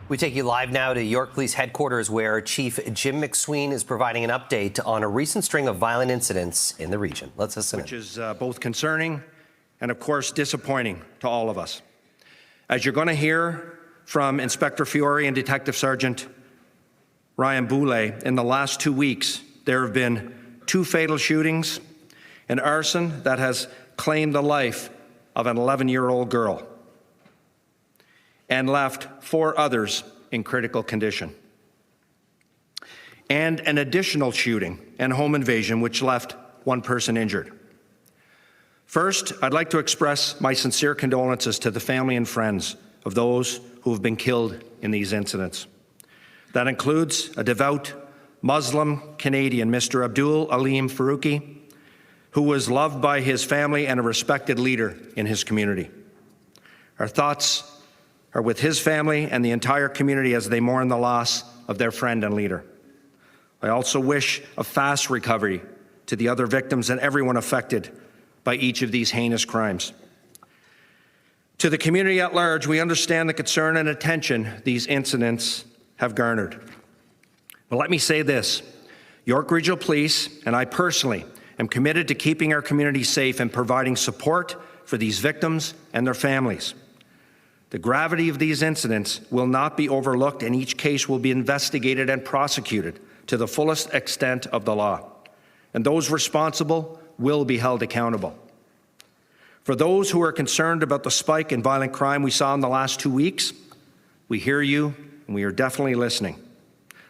We take you live now to York Police Headquarters, where Chief Jim MacSween is providing an update on a recent string of violent incidents in the region. Let's listen in. Which is both concerning and, of course, disappointing to all of us. As you're going to hear from Inspector Fiore and Detective Sergeant Ryan Boulay, in the last 2 weeks, there have been 2 fatal shootings, an arson that has claimed the life of an 11-year-old girl, and left 4 others in critical condition, and an additional shooting and home invasion which left 1 person injured. First, I'd like to express my sincere condolences to the family and friends of those who have been killed in these incidents. That includes a devout Muslim Canadian, Mr. Abdul Aleem Faruqi, who was loved by his family and a respected leader in his community. Our thoughts are with his family and the entire community as they mourn the loss of their friend and leader. I also wish a fast recovery to the other victims and everyone affected by each of these heinous crimes. To the community at large, we understand the concern and attention these incidents have garnered. But let me say this: York Regional Police and I personally am committed to keeping our community safe and providing support for these victims and their families. The gravity of these incidents will not be overlooked, and each case will be investigated and prosecuted to the fullest extent of the law. And those responsible will be held accountable. For those who are concerned about the spike in violent crime we saw in the last 2 weeks, we hear you and we are definitely listening.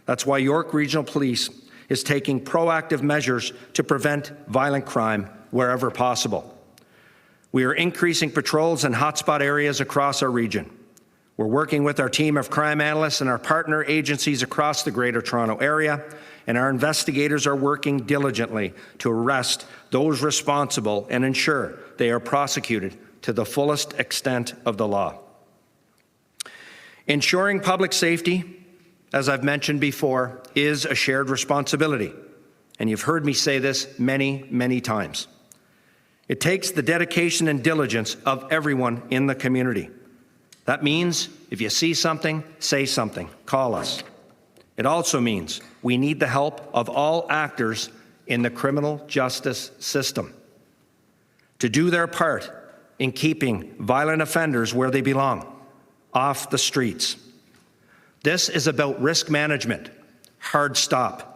That's why York Regional Police is taking proactive measures to prevent violent crime wherever possible. We are increasing patrols in hotspot areas across our region. We're working with our team of crime analysts and our partner agencies across the Greater Toronto Area, and our investigators are working diligently to arrest those responsible and ensure they are prosecuted to the fullest extent of the law. Ensuring public safety, as I've mentioned before, is a shared responsibility, and you've heard me say this many, many times. It takes the dedication and diligence of everyone in the community. That means if you see something, say something, call us. It also means we need the help of all actors in the criminal justice system to do their part in keeping violent offenders where they belong, off the streets. This is about risk management, hard stop.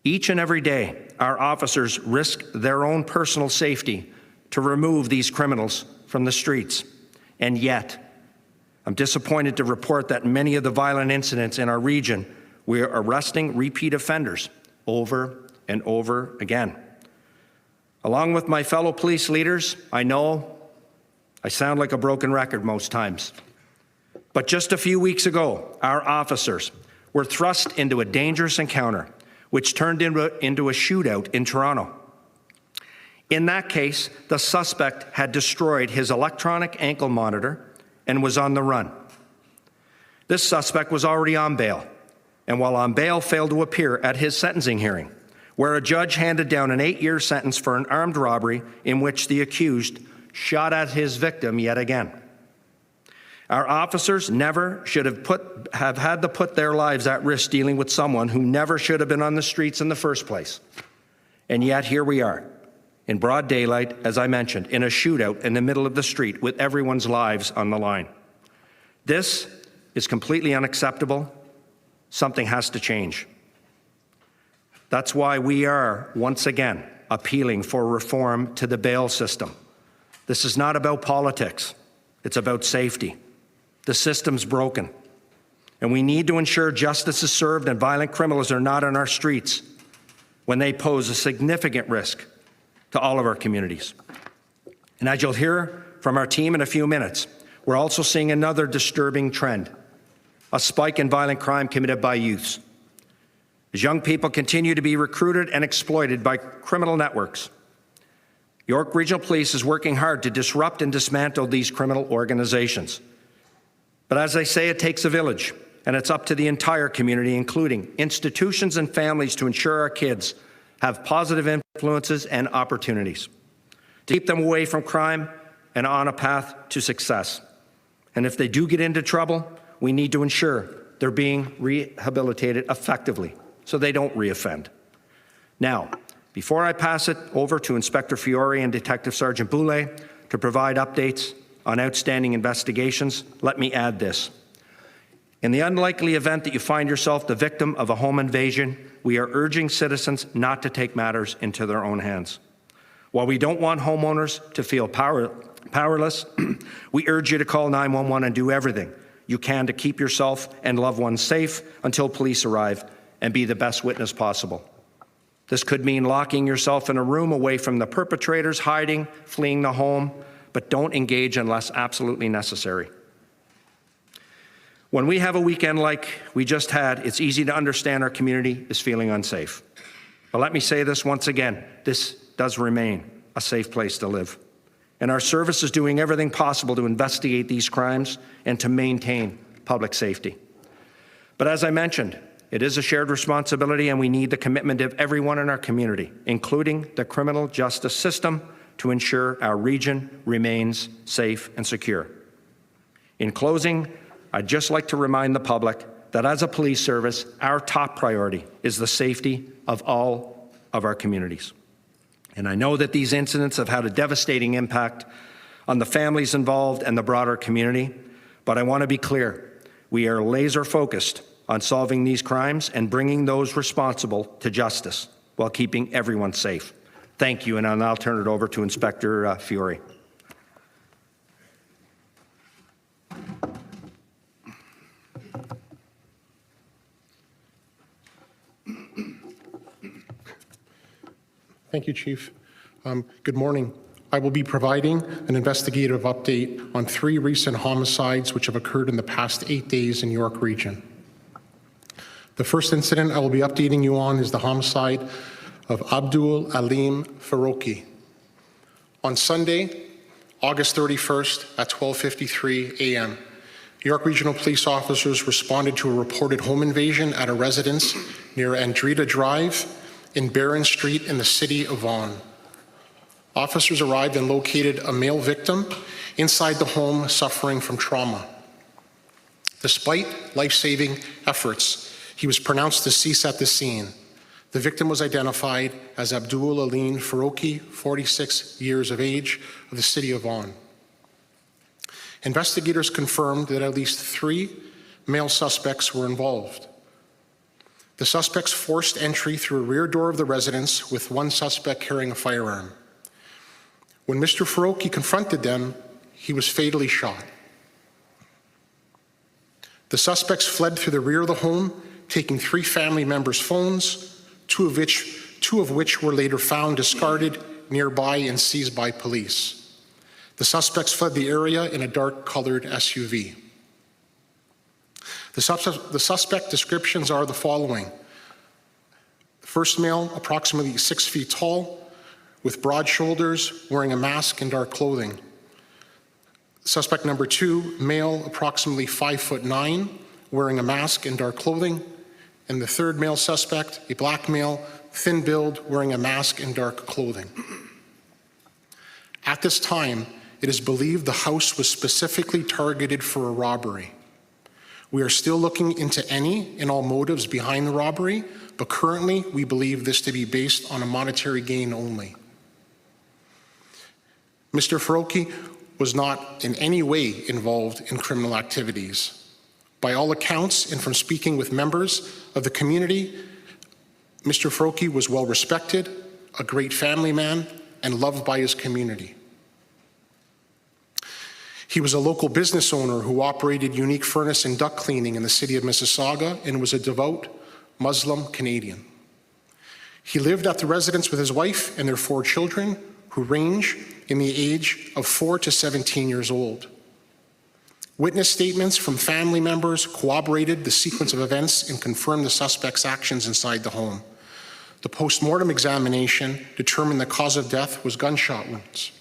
Each and every day, our officers risk their own personal safety to remove these criminals from the streets. And yet, I'm disappointed to report that many of the violent incidents in our region, we are arresting repeat offenders over and over again. Along with my fellow police leaders, I know I sound like a broken record most times. But just a few weeks ago, our officers were thrust into a dangerous encounter which turned into a shootout in Toronto. In that case, the suspect had destroyed his electronic ankle monitor and was on the run. This suspect was already on bail, and while on bail, failed to appear at his sentencing hearing, where a judge handed down an 8-year sentence for an armed robbery in which the accused shot at his victim yet again. Our officers never should have had to put their lives at risk dealing with someone who never should have been on the streets in the first place. And yet here we are, in broad daylight, as I mentioned, in a shootout in the middle of the street with everyone's lives on the line. This is completely unacceptable. Something has to change. That's why we are, once again, appealing for reform to the bail system. This is not about politics. It's about safety. The system's broken, and we need to ensure justice is served and violent criminals are not on our streets when they pose a significant risk to all of our communities. And as you'll hear from our team in a few minutes, we're also seeing another disturbing trend, a spike in violent crime committed by youths. As young people continue to be recruited and exploited by criminal networks, York Regional Police is working hard to disrupt and dismantle these criminal organizations. But as I say, it takes a village, and it's up to the entire community, including institutions and families, to ensure our kids have positive influences and opportunities, to keep them away from crime and on a path to success. And if they do get into trouble, we need to ensure they're being rehabilitated effectively so they don't reoffend. Now, before I pass it over to Inspector Fiore and Detective Sergeant Boulay to provide updates on outstanding investigations, let me add this. In the unlikely event that you find yourself the victim of a home invasion, we are urging citizens not to take matters into their own hands. While we don't want homeowners to feel powerless, we urge you to call 911 and do everything you can to keep yourself and loved ones safe until police arrive and be the best witness possible. This could mean locking yourself in a room away from the perpetrators, hiding, fleeing the home, but don't engage unless absolutely necessary. When we have a weekend like we just had, it's easy to understand our community is feeling unsafe. But let me say this once again, this does remain a safe place to live. And our service is doing everything possible to investigate these crimes and to maintain public safety. But as I mentioned, it is a shared responsibility, and we need the commitment of everyone in our community, including the criminal justice system, to ensure our region remains safe and secure. In closing, I'd just like to remind the public that as a police service, our top priority is the safety of all of our communities. And I know that these incidents have had a devastating impact on the families involved and the broader community, but I want to be clear, we are laser focused on solving these crimes and bringing those responsible to justice while keeping everyone safe. Thank you, and I'll now turn it over to Inspector Fiore. Thank you, Chief. Good morning. I will be providing an investigative update on 3 recent homicides which have occurred in the past 8 days in York Region. The first incident I will be updating you on is the homicide of Abdul Alim Farouki. On Sunday, August 31st at 12:53 a.m., York Regional Police officers responded to a reported home invasion at a residence near Andretta Drive in Barron Street in the city of Vaughan. Officers arrived and located a male victim inside the home suffering from trauma. Despite life-saving efforts, he was pronounced deceased at the scene. The victim was identified as Abdul Alim Farouki, 46 years of age, of the city of Vaughan. Investigators confirmed that at least 3 male suspects were involved. The suspects forced entry through a rear door of the residence, with one suspect carrying a firearm. When Mr. Farouki confronted them, he was fatally shot. The suspects fled through the rear of the home, taking 3 family members' phones, two of which were later found discarded nearby and seized by police. The suspects fled the area in a dark-colored SUV. The suspect descriptions are the following. First male, approximately 6 feet tall, with broad shoulders, wearing a mask and dark clothing. Suspect number 2, male, approximately 5'9", wearing a mask and dark clothing. And the third male suspect, a black male, thin build, wearing a mask and dark clothing. At this time, it is believed the house was specifically targeted for a robbery. We are still looking into any and all motives behind the robbery, but currently we believe this to be based on a monetary gain only. Mr. Farouki was not in any way involved in criminal activities. By all accounts, and from speaking with members of the community, Mr. Farouki was well respected, a great family man, and loved by his community. He was a local business owner who operated Unique Furnace and Duct Cleaning in the city of Mississauga and was a devout Muslim Canadian. He lived at the residence with his wife and their 4 children, who range in the age of 4 to 17 years old. Witness statements from family members corroborated the sequence of events and confirmed the suspect's actions inside the home. The post-mortem examination determined the cause of death was gunshot wounds.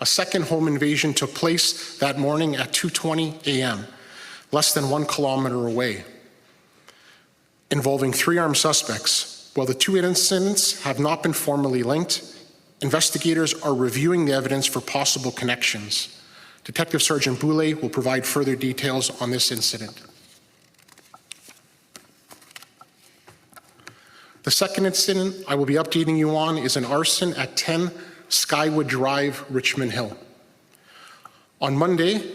A second home invasion took place that morning at 2:20 a.m., less than 1 kilometer away, involving 3 armed suspects. While the 2 incidents have not been formally linked, investigators are reviewing the evidence for possible connections. Detective Sergeant Boulay will provide further details on this incident. The second incident I will be updating you on is an arson at 10 Skywood Drive, Richmond Hill. On Monday,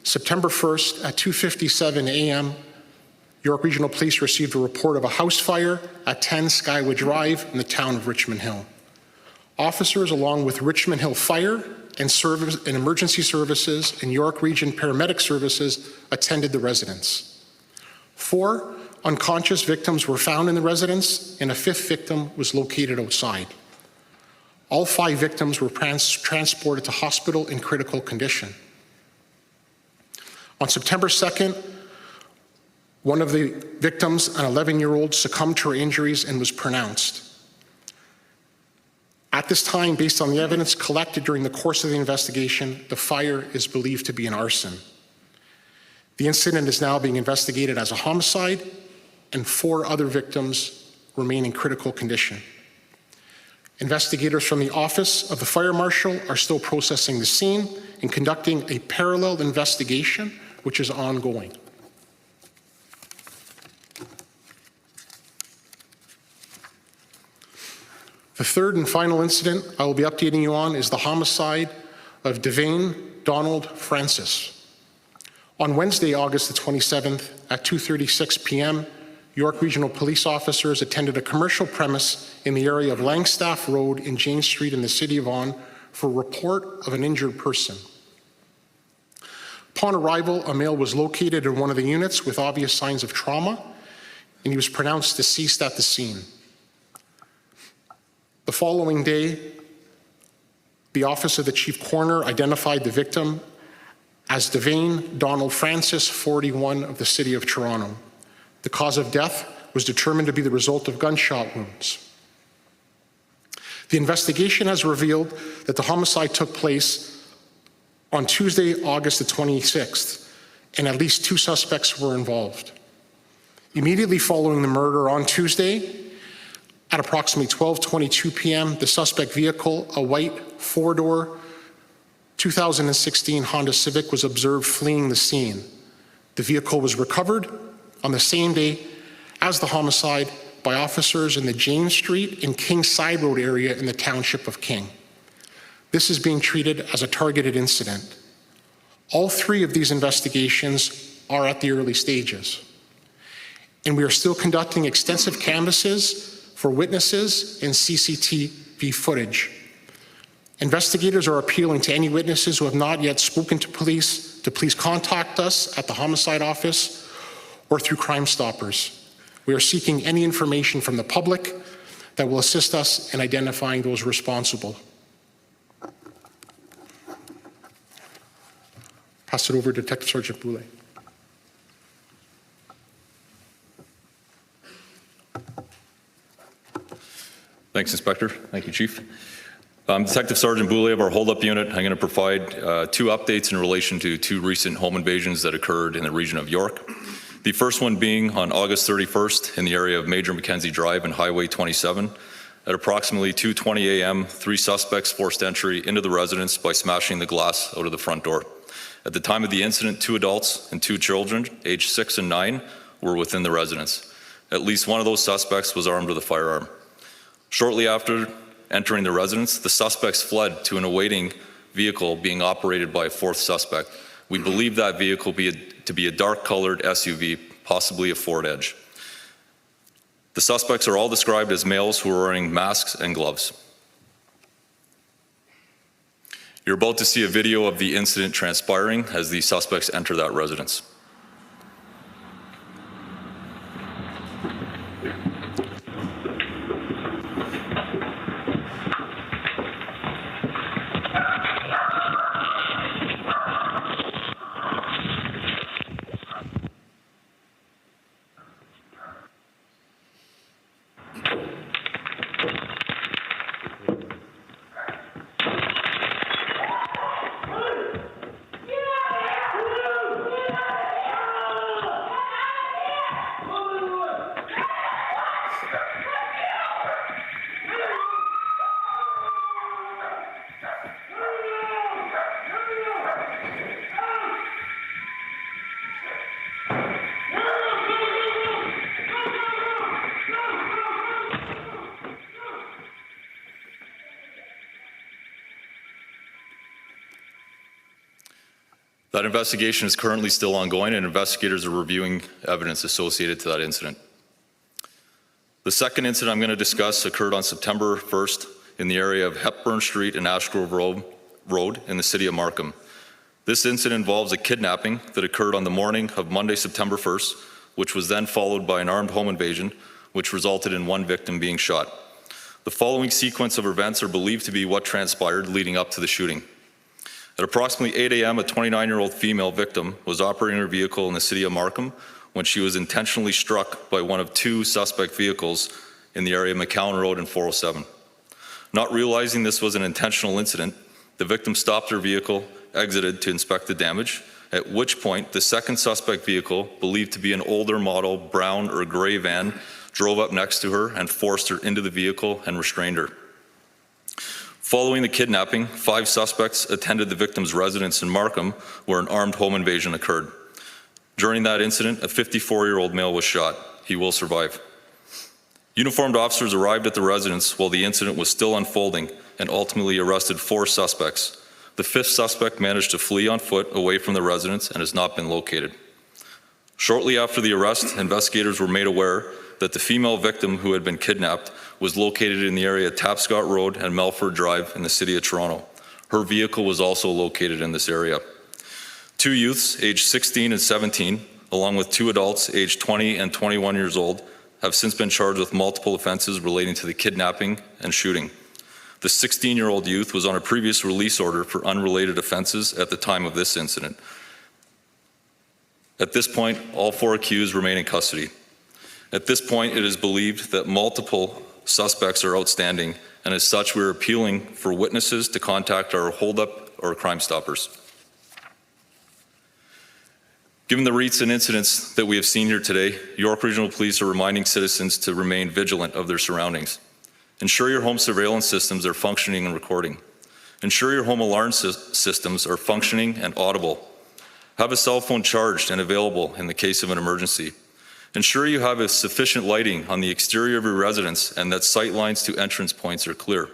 September 1st at 2:57 a.m., York Regional Police received a report of a house fire at 10 Skywood Drive in the town of Richmond Hill. Officers, along with Richmond Hill Fire and Emergency Services and York Region Paramedic Services, attended the residence. 4 unconscious victims were found in the residence, and a 5th victim was located outside. All 5 victims were transported to hospital in critical condition. On September 2nd, one of the victims, an 11-year-old, succumbed to her injuries and was pronounced. At this time, based on the evidence collected during the course of the investigation, the fire is believed to be an arson. The incident is now being investigated as a homicide, and 4 other victims remain in critical condition. Investigators from the Office of the Fire Marshal are still processing the scene and conducting a parallel investigation, which is ongoing. The third and final incident I will be updating you on is the homicide of Devane Donald Francis. On Wednesday, August the 27th at 2:36 p.m., York Regional Police officers attended a commercial premise in the area of Langstaff Road in James Street in the City of Vaughan for a report of an injured person. Upon arrival, a male was located in one of the units with obvious signs of trauma, and he was pronounced deceased at the scene. The following day, the Office of the Chief Coroner identified the victim as Devane Donald Francis, 41, of the City of Toronto. The cause of death was determined to be the result of gunshot wounds. The investigation has revealed that the homicide took place on Tuesday, August the 26th, and at least 2 suspects were involved. Immediately following the murder on Tuesday, at approximately 12:22 p.m., the suspect vehicle, a white 4-door 2016 Honda Civic, was observed fleeing the scene. The vehicle was recovered on the same day as the homicide by officers in the James Street and King Side Road area in the township of King. This is being treated as a targeted incident. All 3 of these investigations are at the early stages, and we are still conducting extensive canvasses for witnesses and CCTV footage. Investigators are appealing to any witnesses who have not yet spoken to please contact us at the Homicide Office or through Crime Stoppers. We are seeking any information from the public that will assist us in identifying those responsible. Pass it over to Detective Sergeant Boulay. Thanks, Inspector. Thank you, Chief. Detective Sergeant Boulay of our hold-up unit. I'm going to provide 2 updates in relation to 2 recent home invasions that occurred in the region of York. The first one being on August 31st in the area of Major Mackenzie Drive and Highway 27. At approximately 2:20 a.m., 3 suspects forced entry into the residence by smashing the glass out of the front door. At the time of the incident, 2 adults and 2 children, aged 6 and 9, were within the residence. At least one of those suspects was armed with a firearm. Shortly after entering the residence, the suspects fled to an awaiting vehicle being operated by a 4th suspect. We believe that vehicle to be a dark-colored SUV, possibly a Ford Edge. The suspects are all described as males who are wearing masks and gloves. You're about to see a video of the incident transpiring as the suspects enter that residence. That investigation is currently still ongoing, and investigators are reviewing evidence associated to that incident. The second incident I'm going to discuss occurred on September 1st in the area of Hepburn Street and Ashgrove Road in the city of Markham. This incident involves a kidnapping that occurred on the morning of Monday, September 1st, which was then followed by an armed home invasion, which resulted in one victim being shot. The following sequence of events are believed to be what transpired leading up to the shooting. At approximately 8 a.m., a 29-year-old female victim was operating her vehicle in the city of Markham when she was intentionally struck by one of two suspect vehicles in the area of McCowan Road and 407. Not realizing this was an intentional incident, the victim stopped her vehicle, exited to inspect the damage, at which point the second suspect vehicle, believed to be an older model brown or gray van, drove up next to her and forced her into the vehicle and restrained her. Following the kidnapping, 5 suspects attended the victim's residence in Markham, where an armed home invasion occurred. During that incident, a 54-year-old male was shot. He will survive. Uniformed officers arrived at the residence while the incident was still unfolding and ultimately arrested 4 suspects. The 5th suspect managed to flee on foot away from the residence and has not been located. Shortly after the arrest, investigators were made aware that the female victim who had been kidnapped was located in the area of Tapscott Road and Melford Drive in the city of Toronto. Her vehicle was also located in this area. 2 youths, aged 16 and 17, along with 2 adults, aged 20 and 21 years old, have since been charged with multiple offenses relating to the kidnapping and shooting. The 16-year-old youth was on a previous release order for unrelated offenses at the time of this incident. At this point, all 4 accused remain in custody. At this point, it is believed that multiple suspects are outstanding, and as such, we are appealing for witnesses to contact our holdup or Crime Stoppers. Given the recent incidents that we have seen here today, York Regional Police are reminding citizens to remain vigilant of their surroundings. Ensure your home surveillance systems are functioning and recording. Ensure your home alarm systems are functioning and audible. Have a cell phone charged and available in the case of an emergency. Ensure you have sufficient lighting on the exterior of your residence and that sight lines to entrance points are clear.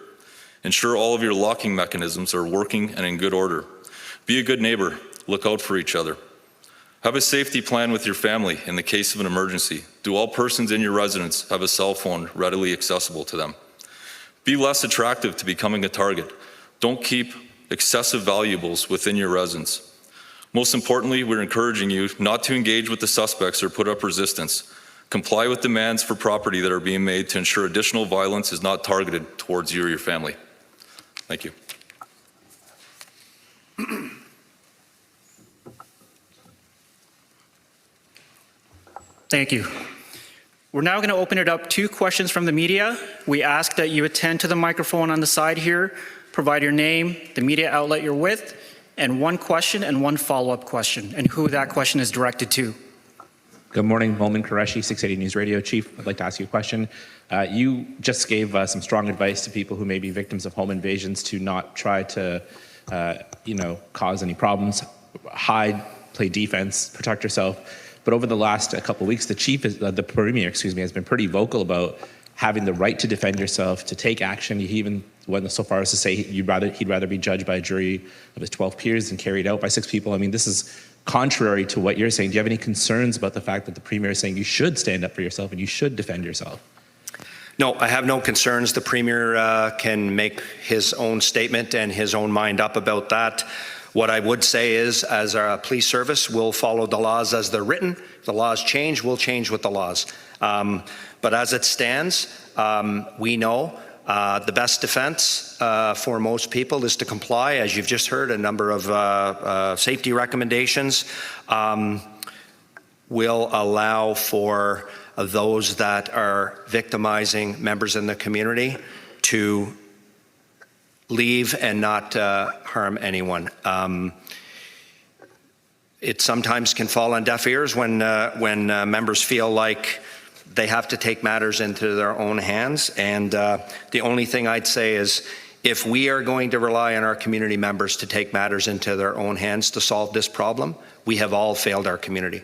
Ensure all of your locking mechanisms are working and in good order. Be a good neighbor. Look out for each other. Have a safety plan with your family in the case of an emergency. Do all persons in your residence have a cell phone readily accessible to them? Be less attractive to becoming a target. Don't keep excessive valuables within your residence. Most importantly, we're encouraging you not to engage with the suspects or put up resistance. Comply with demands for property that are being made to ensure additional violence is not targeted towards you or your family. Thank you. Thank you. We're now going to open it up to questions from the media. We ask that you attend to the microphone on the side here, provide your name, the media outlet you're with, and 1 question and 1 follow-up question, and who that question is directed to. Good morning, Momin Qureshi, 680 News Radio. Chief, I'd like to ask you a question. You just gave some strong advice to people who may be victims of home invasions to not try to, cause any problems, hide, play defense, protect yourself. But over the last couple of weeks, the Premier has been pretty vocal about having the right to defend yourself, to take action. He even went so far as to say he'd rather be judged by a jury of his 12 peers than carried out by 6 people. I mean, this is contrary to what you're saying. Do you have any concerns about the fact that the Premier is saying you should stand up for yourself and you should defend yourself? No, I have no concerns. The Premier can make his own statement and his own mind up about that. What I would say is, as a police service, we'll follow the laws as they're written. If the laws change, we'll change with the laws. But as it stands, we know the best defense for most people is to comply. As you've just heard, a number of safety recommendations will allow for those that are victimizing members in the community to leave and not harm anyone. It sometimes can fall on deaf ears when members feel like they have to take matters into their own hands. And the only thing I'd say is, if we are going to rely on our community members to take matters into their own hands to solve this problem, we have all failed our community.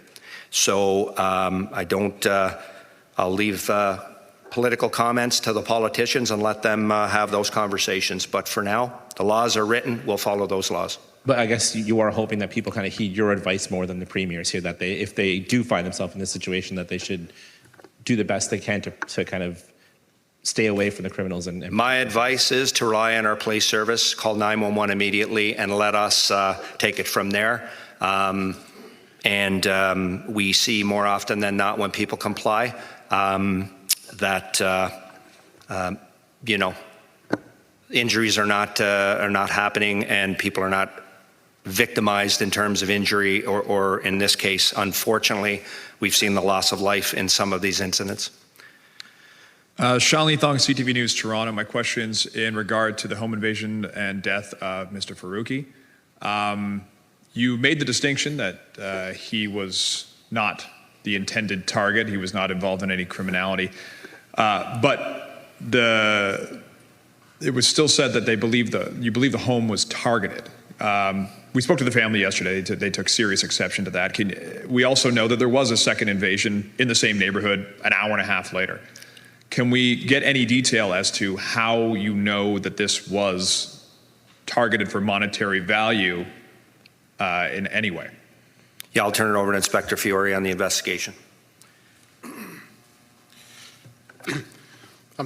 So I'll leave political comments to the politicians and let them have those conversations. But for now, the laws are written. We'll follow those laws. But I guess you are hoping that people kind of heed your advice more than the premier's here, that if they do find themselves in this situation, that they should do the best they can to kind of stay away from the criminals. And My advice is to rely on our police service, call 911 immediately, and let us take it from there. We see more often than not when people comply that injuries are not happening and people are not victimized in terms of injury, or in this case, unfortunately, we've seen the loss of life in some of these incidents. Sean Lee Thong, CTV News, Toronto. My question's in regard to the home invasion and death of Mr. Faruqi. You made the distinction that he was not the intended target. He was not involved in any criminality. But it was still said that you believe the home was targeted. We spoke to the family yesterday. They took serious exception to that. We also know that there was a second invasion in the same neighborhood an hour and a half later. Can we get any detail as to how you know that this was targeted for monetary value in any way? Yeah, I'll turn it over to Inspector Fiore on the investigation.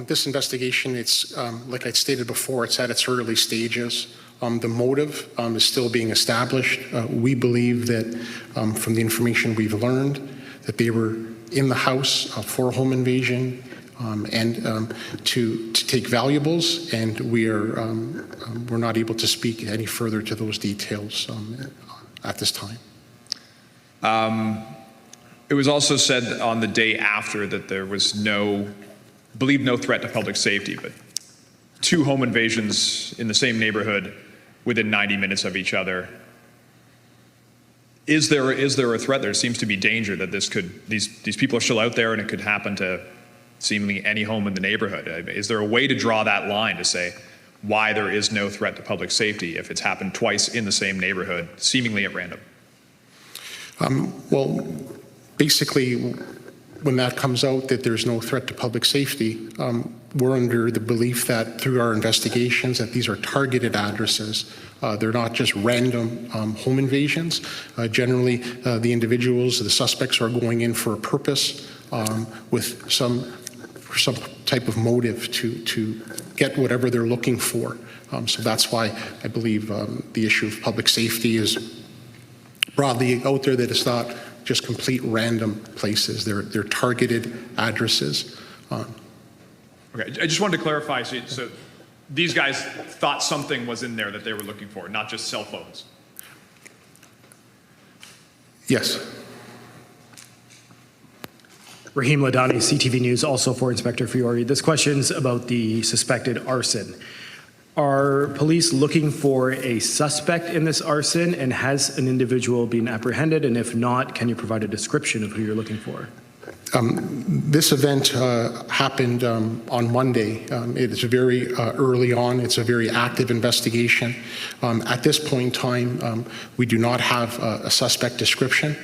This investigation, it's like I stated before, it's at its early stages. The motive is still being established. We believe that from the information we've learned that they were in the house for a home invasion and to take valuables, and we're not able to speak any further to those details at this time. It was also said on the day after that there was no threat to public safety, but 2 home invasions in the same neighborhood within 90 minutes of each other. Is there a threat? There seems to be danger that these people are still out there and it could happen to seemingly any home in the neighborhood. Is there a way to draw that line to say why there is no threat to public safety if it's happened twice in the same neighborhood, seemingly at random? Well, basically, when that comes out that there's no threat to public safety, we're under the belief that through our investigations that these are targeted addresses. They're not just random home invasions. Generally, the individuals, the suspects, are going in for a purpose with some type of motive to get whatever they're looking for. So that's why I believe the issue of public safety is broadly out there, that it's not just complete random places. They're targeted addresses. Okay, I just wanted to clarify, so these guys thought something was in there that they were looking for, not just cell phones? Yes. Rahim Ladani, CTV News, also for Inspector Fiore. This question's about the suspected arson. Are police looking for a suspect in this arson, and has an individual been apprehended? And if not, can you provide a description of who you're looking for? This event happened on Monday. It is very early on. It's a very active investigation. At this point in time, we do not have a suspect description.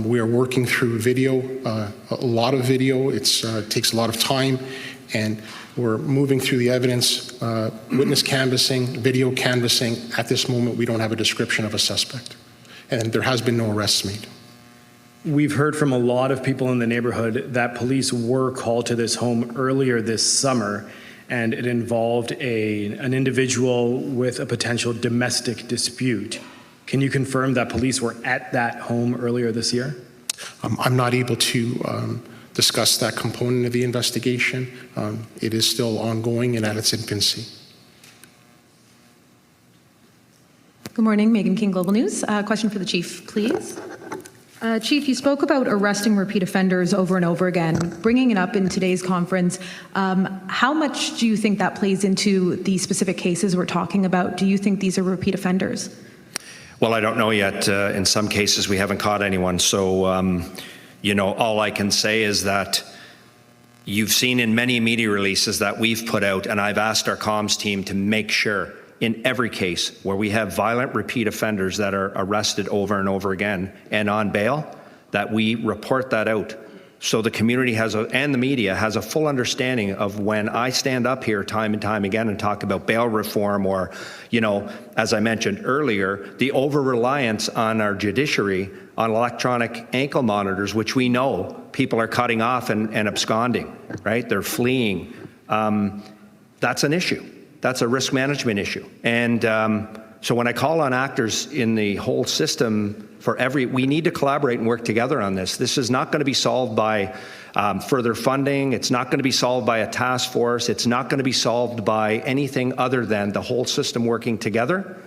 We are working through video, a lot of video. It takes a lot of time, and we're moving through the evidence, witness canvassing, video canvassing. At this moment, we don't have a description of a suspect, and there has been no arrests made. We've heard from a lot of people in the neighborhood that police were called to this home earlier this summer, and it involved an individual with a potential domestic dispute. Can you confirm that police were at that home earlier this year? I'm not able to discuss that component of the investigation. It is still ongoing and at its infancy. Good morning, Megan King, Global News. Question for the Chief, please. Chief, you spoke about arresting repeat offenders over and over again. Bringing it up in today's conference, how much do you think that plays into the specific cases we're talking about? Do you think these are repeat offenders? Well, I don't know yet. In some cases, we haven't caught anyone. So, all I can say is that you've seen in many media releases that we've put out, and I've asked our comms team to make sure in every case where we have violent repeat offenders that are arrested over and over again and on bail, that we report that out so the community and the media has a full understanding of when I stand up here time and time again and talk about bail reform or, as I mentioned earlier, the over-reliance on our judiciary on electronic ankle monitors, which we know people are cutting off and absconding, right? They're fleeing. That's an issue. That's a risk management issue. And so when I call on actors in the whole system we need to collaborate and work together on this. This is not going to be solved by further funding. It's not going to be solved by a task force. It's not going to be solved by anything other than the whole system working together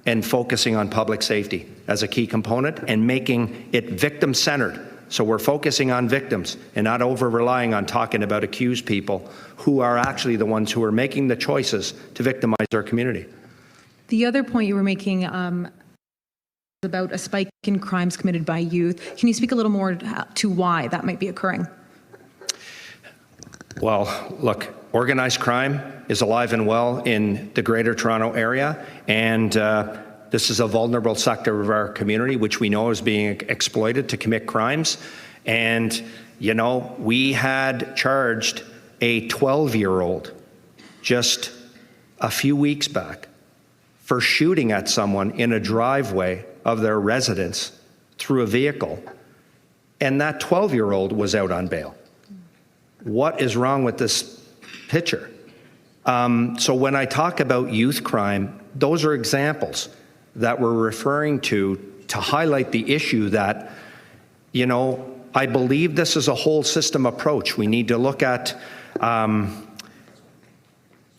and focusing on public safety as a key component and making it victim-centered. So we're focusing on victims and not over-relying on talking about accused people who are actually the ones who are making the choices to victimize our community. The other point you were making about a spike in crimes committed by youth. Can you speak a little more to why that might be occurring? Well, look, organized crime is alive and well in the Greater Toronto Area, and this is a vulnerable sector of our community, which we know is being exploited to commit crimes. And, we had charged a 12-year-old just a few weeks back for shooting at someone in a driveway of their residence through a vehicle, and that 12-year-old was out on bail. What is wrong with this picture? So when I talk about youth crime, those are examples that we're referring to highlight the issue that, I believe this is a whole system approach. We need to look at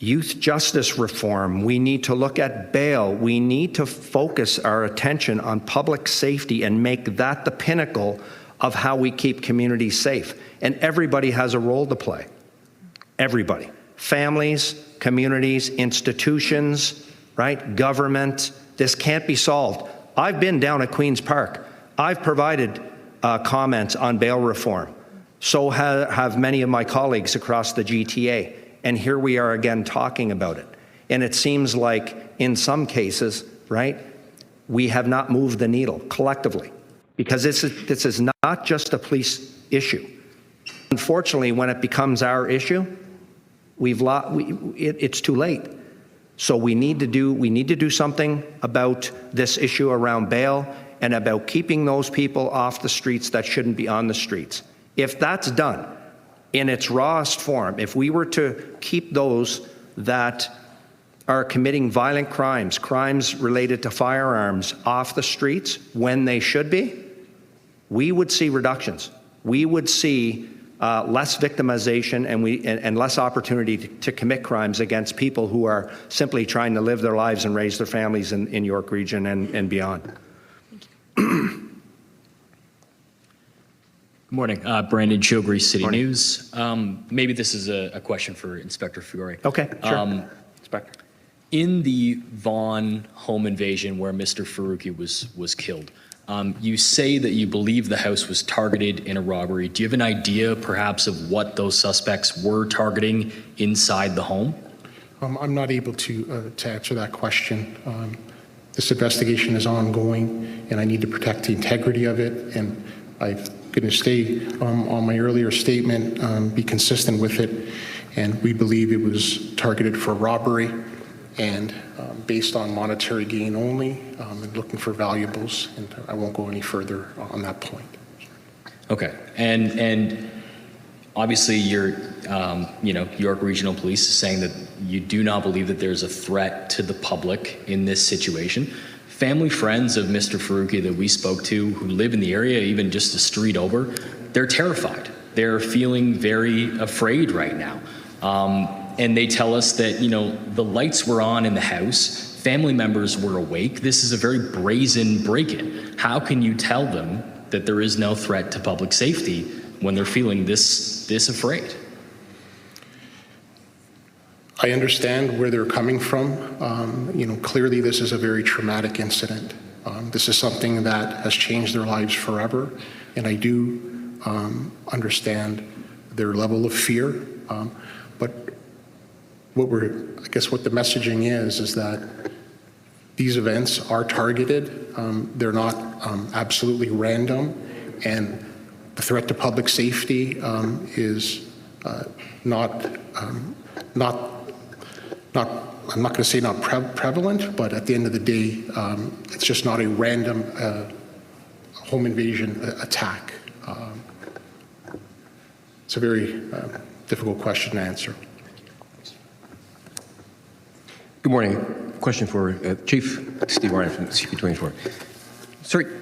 youth justice reform. We need to look at bail. We need to focus our attention on public safety and make that the pinnacle of how we keep communities safe. And everybody has a role to play. Everybody. Families, communities, institutions, right? Government. This can't be solved. I've been down at Queen's Park. I've provided comments on bail reform. So have many of my colleagues across the GTA. And here we are again talking about it. And it seems like in some cases, right, we have not moved the needle collectively, because this is not just a police issue. Unfortunately, when it becomes our issue, it's too late. So we need to do something about this issue around bail and about keeping those people off the streets that shouldn't be on the streets. If that's done in its rawest form, if we were to keep those that are committing violent crimes, crimes related to firearms, off the streets when they should be, we would see reductions. We would see less victimization and less opportunity to commit crimes against people who are simply trying to live their lives and raise their families in York Region and beyond. Good morning. Brandon Chogri, City Morning. News. Maybe this is a question for Inspector Fiore. Okay, sure. Inspector. In the Vaughan home invasion where Mr. Faruqi was killed, you say that you believe the house was targeted in a robbery. Do you have an idea, perhaps, of what those suspects were targeting inside the home? I'm not able to answer that question. This investigation is ongoing, and I need to protect the integrity of it. And I'm going to stay on my earlier statement, be consistent with it. And we believe it was targeted for robbery and based on monetary gain only, and looking for valuables. And I won't go any further on that point. Okay, and obviously your, York Regional Police is saying that you do not believe that there's a threat to the public in this situation. Family friends of Mr. Faruqi that we spoke to who live in the area, even just a street over, they're terrified. They're feeling very afraid right now. And they tell us that, the lights were on in the house, family members were awake. This is a very brazen break-in. How can you tell them that there is no threat to public safety when they're feeling this afraid? I understand where they're coming from. Clearly this is a very traumatic incident. This is something that has changed their lives forever, and I do understand their level of fear. But what the messaging is that these events are targeted. They're not absolutely random, and The threat to public safety is not, I'm not going to say not prevalent, but at the end of the day, it's just not a random home invasion attack. It's a very difficult question to answer. Good morning. Question for Chief Steve Ryan from CP24. Sir,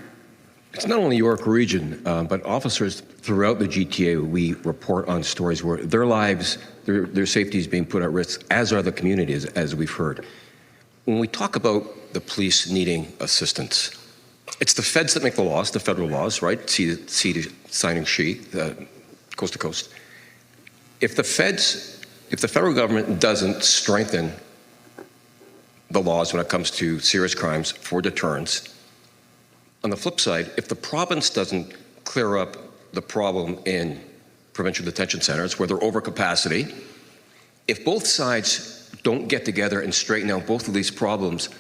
it's not only York Region, but officers throughout the GTA, we report on stories where their lives, their safety is being put at risk, as are the communities, as we've heard. When we talk about the police needing assistance, it's the feds that make the laws, the federal laws, right? Sea to signing sheet, coast to coast. If the federal government doesn't strengthen the laws when it comes to serious crimes for deterrence, on the flip side, if the province doesn't clear up the problem in provincial detention centers where they're over capacity, if both sides don't get together and straighten out both of these problems,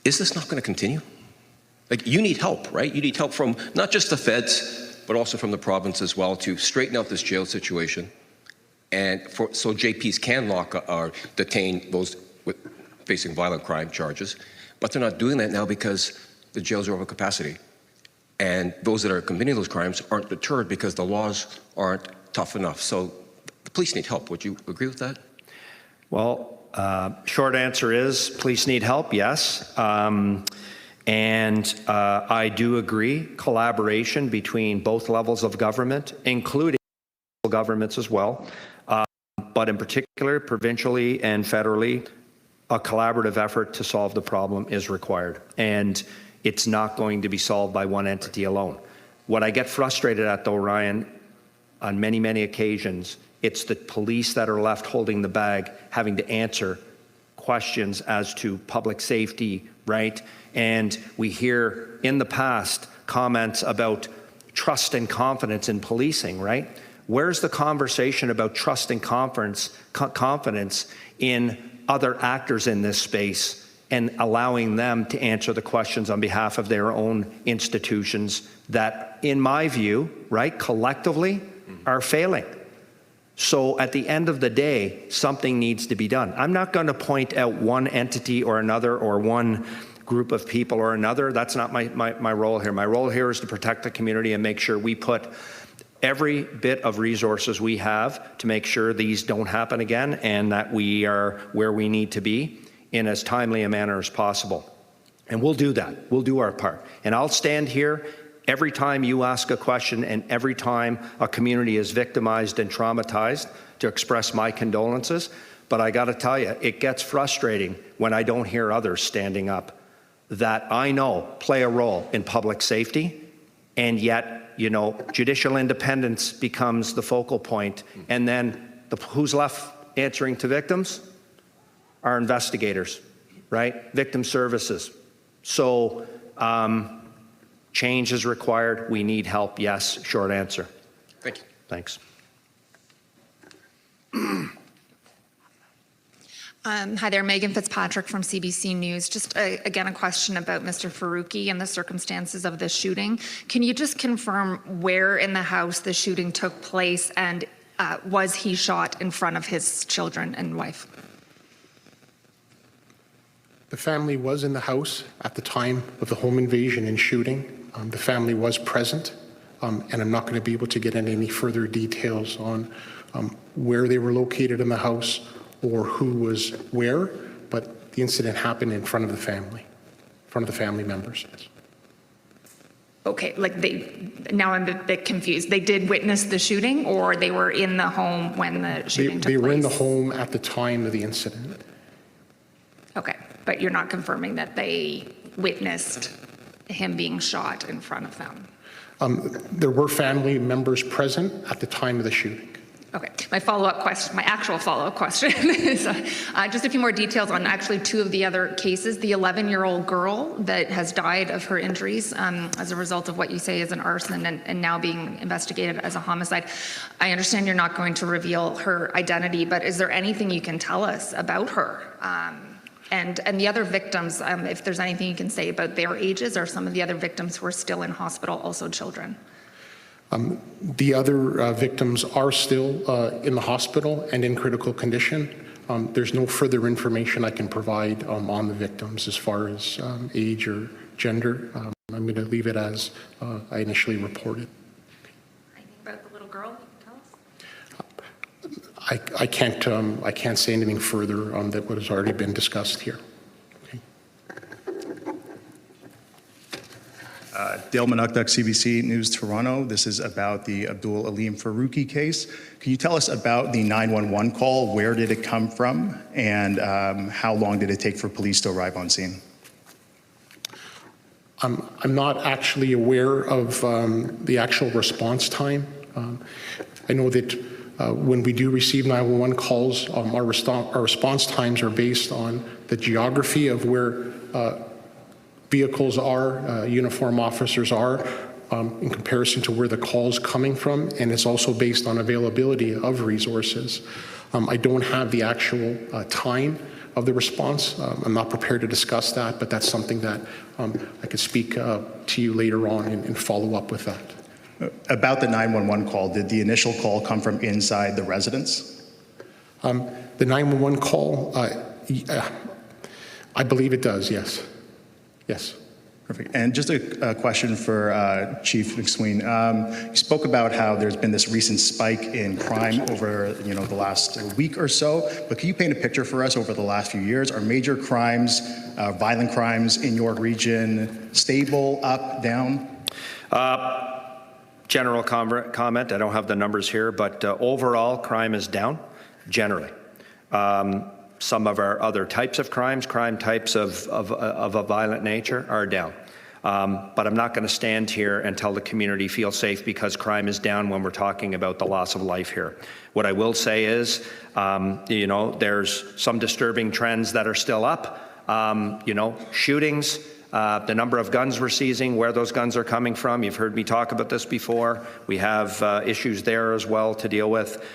is this not going to continue? Like, you need help, right? You need help from not just the feds, but also from the province as well to straighten out this jail situation, and so JPs can lock or detain those facing violent crime charges. But they're not doing that now because the jails are over capacity. And those that are committing those crimes aren't deterred because the laws aren't tough enough. So the police need help. Would you agree with that? Well, short answer is police need help, yes. And I do agree, collaboration between both levels of government, including governments as well, but in particular, provincially and federally, a collaborative effort to solve the problem is required. And it's not going to be solved by one entity alone. What I get frustrated at, though, Ryan, on many, many occasions, it's the police that are left holding the bag, having to answer questions as to public safety, right? And we hear in the past comments about trust and confidence in policing, right? Where's the conversation about trust and confidence in other actors in this space and allowing them to answer the questions on behalf of their own institutions that, in my view, right, collectively are failing? So at the end of the day, something needs to be done. I'm not going to point out one entity or another or one group of people or another. That's not my role here. My role here is to protect the community and make sure we put every bit of resources we have to make sure these don't happen again and that we are where we need to be in as timely a manner as possible. And we'll do that. We'll do our part. And I'll stand here every time you ask a question and every time a community is victimized and traumatized to express my condolences. But I got to tell you, it gets frustrating when I don't hear others standing up that I know play a role in public safety, and yet, you know, judicial independence becomes the focal point, and then who's left answering to victims? Our investigators, right? Victim services. So change is required. We need help. Yes, short answer. Thank you. Thanks. Hi there, Megan Fitzpatrick from CBC News. Just again, a question about Mr. Faruqi and the circumstances of the shooting. Can you just confirm where in the house the shooting took place, and was he shot in front of his children and wife? The family was in the house at the time of the home invasion and shooting. The family was present, and I'm not going to be able to get into any further details on where they were located in the house or who was where, but the incident happened in front of the family, in front of the family members. Yes. Okay, like now I'm a bit confused. They did witness the shooting, or they were in the home when the shooting took place? They were in the home at the time of the incident. Okay, but you're not confirming that they witnessed him being shot in front of them? There were family members present at the time of the shooting. Okay, my follow-up question, my actual follow-up question is just a few more details on actually two of the other cases. The 11-year-old girl that has died of her injuries as a result of what you say is an arson and now being investigated as a homicide. I understand you're not going to reveal her identity, but is there anything you can tell us about her? And the other victims, if there's anything you can say about their ages, or some of the other victims who are still in hospital, also children? The other victims are still in the hospital and in critical condition. There's no further information I can provide on the victims as far as age or gender. I'm going to leave it as I initially reported. Anything about the little girl you can tell us? I can't say anything further than what has already been discussed here. Okay. Dale Manukduk, CBC News Toronto. This is about the Abdul Aleem Faruqi case. Can you tell us about the 911 call? Where did it come from? And how long did it take for police to arrive on scene? I'm not actually aware of the actual response time. I know that when we do receive 911 calls, our response times are based on the geography of where vehicles are, uniform officers are, in comparison to where the call's coming from, and it's also based on availability of resources. I don't have the actual time of the response. I'm not prepared to discuss that, but that's something that I could speak to you later on and follow up with that. About the 911 call, did the initial call come from inside the residence? The 911 call, I believe it does, yes. Yes. Perfect. And just a question for Chief MacSween. You spoke about how there's been this recent spike in crime over the last week or so, but can you paint a picture for us over the last few years? Are major crimes, violent crimes in your region stable, up, down? General comment, I don't have the numbers here, but overall crime is down, generally. Some of our other types of crimes, crime types of a violent nature are down. But I'm not going to stand here and tell the community feel safe because crime is down when we're talking about the loss of life here. What I will say is, there's some disturbing trends that are still up. Shootings, the number of guns we're seizing, where those guns are coming from. You've heard me talk about this before. We have issues there as well to deal with.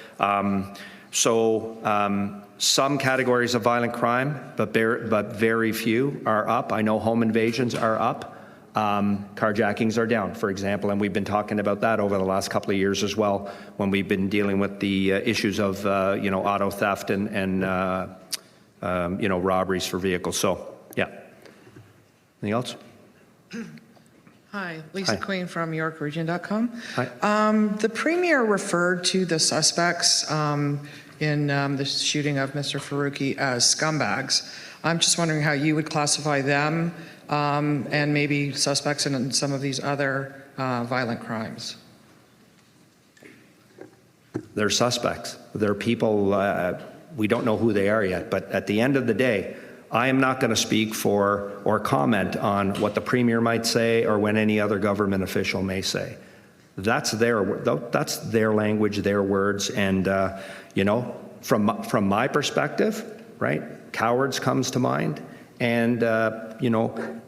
Some categories of violent crime, but very few are up. I know home invasions are up. Carjackings are down, for example, and we've been talking about that over the last couple of years as well when we've been dealing with the issues of auto theft and robberies for vehicles. So, yeah. Anything else? Hi, Lisa Queen from YorkRegion.com. Hi. The Premier referred to the suspects in the shooting of Mr. Faruqi as scumbags. I'm just wondering how you would classify them and maybe suspects in some of these other violent crimes. They're suspects. They're people, we don't know who they are yet, but at the end of the day, I am not going to speak for or comment on what the Premier might say or when any other government official may say. That's their language, their words, and from my perspective, right? Cowards comes to mind, and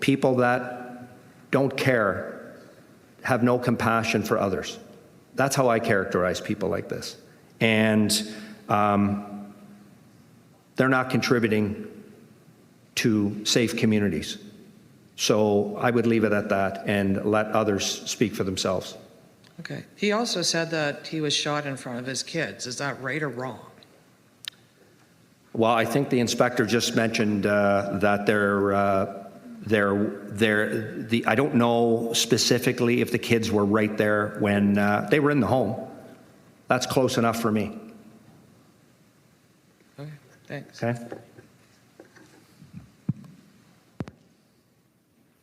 people that don't care, have no compassion for others. That's how I characterize people like this, and they're not contributing to safe communities. So I would leave it at that and let others speak for themselves. Okay. He also said that he was shot in front of his kids. Is that right or wrong? Well, I think the inspector just mentioned that I don't know specifically if the kids were right there when they were in the home. That's close enough for me. Okay, thanks. Okay.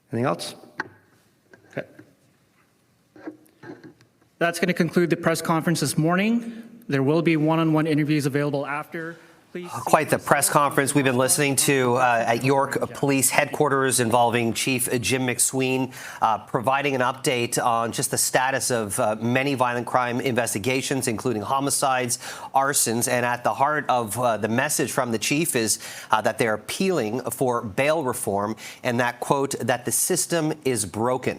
Anything else? Okay. That's going to conclude the press conference this morning. There will be one-on-one interviews available after. Quite the press conference we've been listening to at York Police Headquarters involving Chief Jim MacSween, providing an update on just the status of many violent crime investigations, including homicides, arsons, and at the heart of the message from the chief is that they're appealing for bail reform and that, quote, that the system is broken.